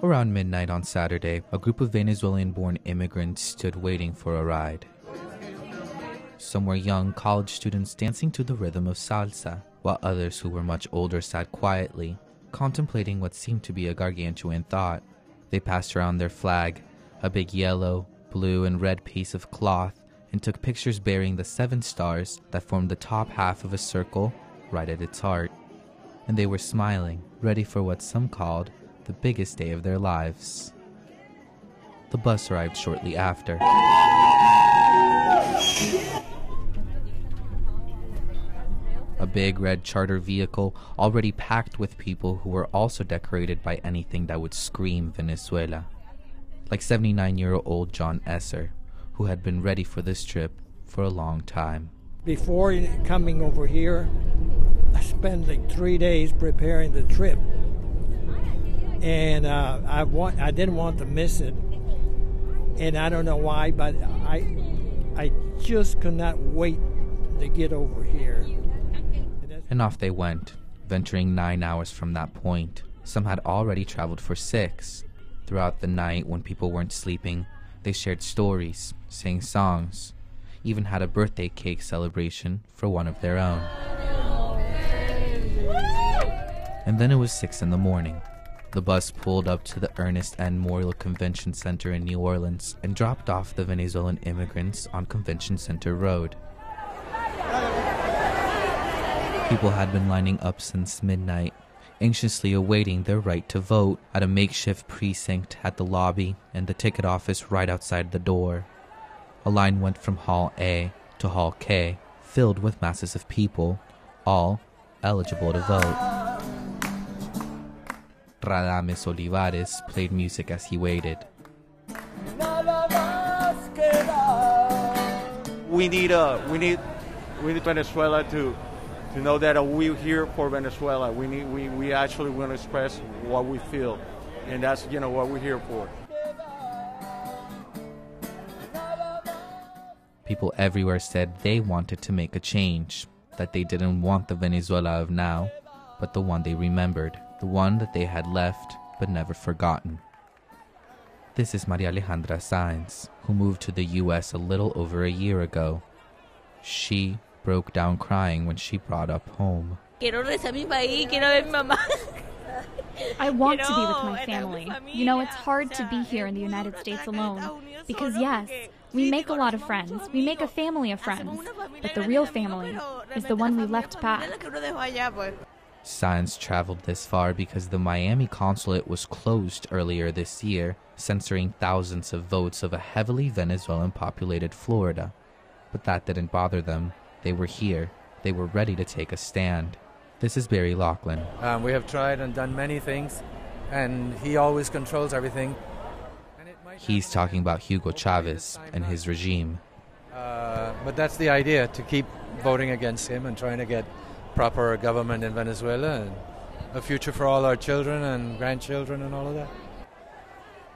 Around midnight on Saturday, a group of Venezuelan-born immigrants stood waiting for a ride. Some were young college students dancing to the rhythm of salsa, while others who were much older sat quietly, contemplating what seemed to be a gargantuan thought. They passed around their flag, a big yellow, blue, and red piece of cloth, and took pictures bearing the 7 stars that formed the top half of a circle right at its heart. And they were smiling, ready for what some called the biggest day of their lives. The bus arrived shortly after. A big red charter vehicle already packed with people who were also decorated by anything that would scream Venezuela. Like 79-year-old John Esser, who had been ready for this trip for a long time. Before coming over here, I spent like 3 days preparing the trip. And I didn't want to miss it. And I don't know why, but I just could not wait to get over here. And off they went, venturing 9 hours from that point. Some had already traveled for 6. Throughout the night, when people weren't sleeping, they shared stories, sang songs, even had a birthday cake celebration for one of their own. And then it was 6 in the morning. The bus pulled up to the Ernest N. Memorial Convention Center in New Orleans and dropped off the Venezuelan immigrants on Convention Center Road. People had been lining up since midnight, anxiously awaiting their right to vote at a makeshift precinct at the lobby and the ticket office right outside the door. A line went from Hall A to Hall K, filled with masses of people, all eligible to vote. Radames Olivares played music as he waited. We need Venezuela to know that we're here for Venezuela. We actually want to express what we feel, and that's what we're here for. People everywhere said they wanted to make a change, that they didn't want the Venezuela of now, but the one they remembered, the one that they had left but never forgotten. This is Maria Alejandra Sáenz, who moved to the U.S. a little over a year ago. She broke down crying when she brought up home. I want to be with my family. You know, it's hard to be here in the United States alone. Because yes, we make a lot of friends. We make a family of friends. But the real family is the one we left back. Sáenz traveled this far because the Miami consulate was closed earlier this year, censoring thousands of votes of a heavily Venezuelan-populated Florida. But that didn't bother them. They were here. They were ready to take a stand. This is Barry Laughlin. We have tried and done many things, and he always controls everything. He's talking about Hugo Chavez and his regime. But that's the idea, to keep voting against him and trying to get proper government in Venezuela and a future for all our children and grandchildren and all of that.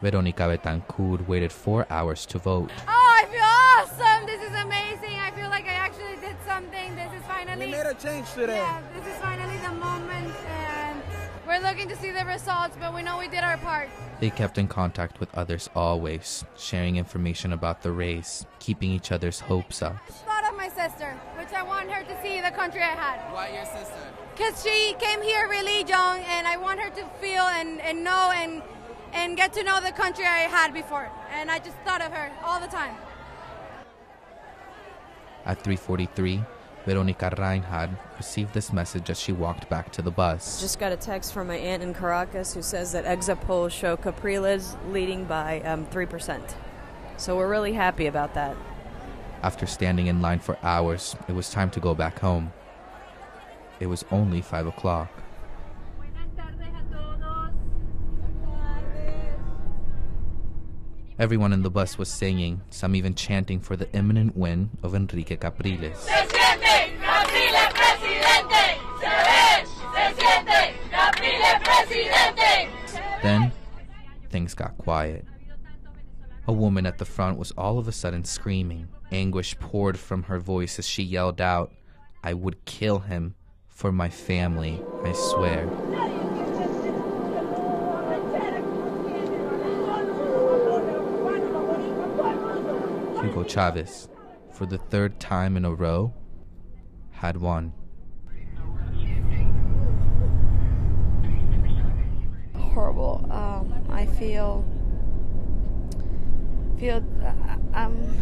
Veronica Betancourt waited 4 hours to vote. Oh, I feel awesome! This is amazing. I feel like I actually did something. This is finally... We made a change today. Yeah, this is finally the moment, and we're looking to see the results, but we know we did our part. They kept in contact with others always, sharing information about the race, keeping each other's hopes up. I thought of my sister, which I want her to see the country I had. Why your sister? Because she came here really young, and I want her to feel and know and get to know the country I had before. And I just thought of her all the time. At 3:43, Veronica Reinhardt received this message as she walked back to the bus. Just got a text from my aunt in Caracas who says that exit polls show Capriles leading by 3%. So we're really happy about that. After standing in line for hours, it was time to go back home. It was only 5 o'clock. Everyone in the bus was singing, some even chanting for the imminent win of Enrique Capriles. Se siente, Capriles presidente! Se ve, se siente, Capriles presidente! Then, things got quiet. A woman at the front was all of a sudden screaming. Anguish poured from her voice as she yelled out, "I would kill him for my family, I swear." Hugo Chavez, for the third time in a row, had won. Horrible. I feel I'm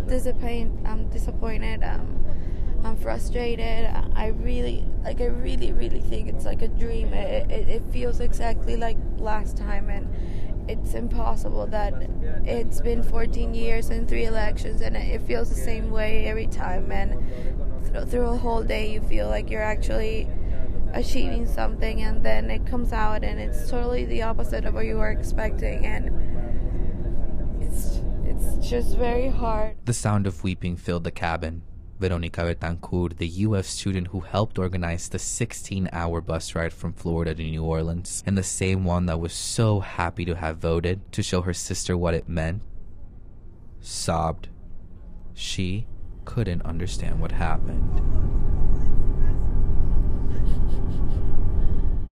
disappointed. I'm frustrated. I really think it's like a dream. It feels exactly like last time, and it's impossible that it's been 14 years and 3 elections, and it feels the same way every time. And through a whole day, you feel like you're actually achieving something, and then it comes out and it's totally the opposite of what you were expecting, and it's just very hard. The sound of weeping filled the cabin. Veronica Betancourt, the UF student who helped organize the 16-hour bus ride from Florida to New Orleans, and the same one that was so happy to have voted to show her sister what it meant, sobbed. She couldn't understand what happened.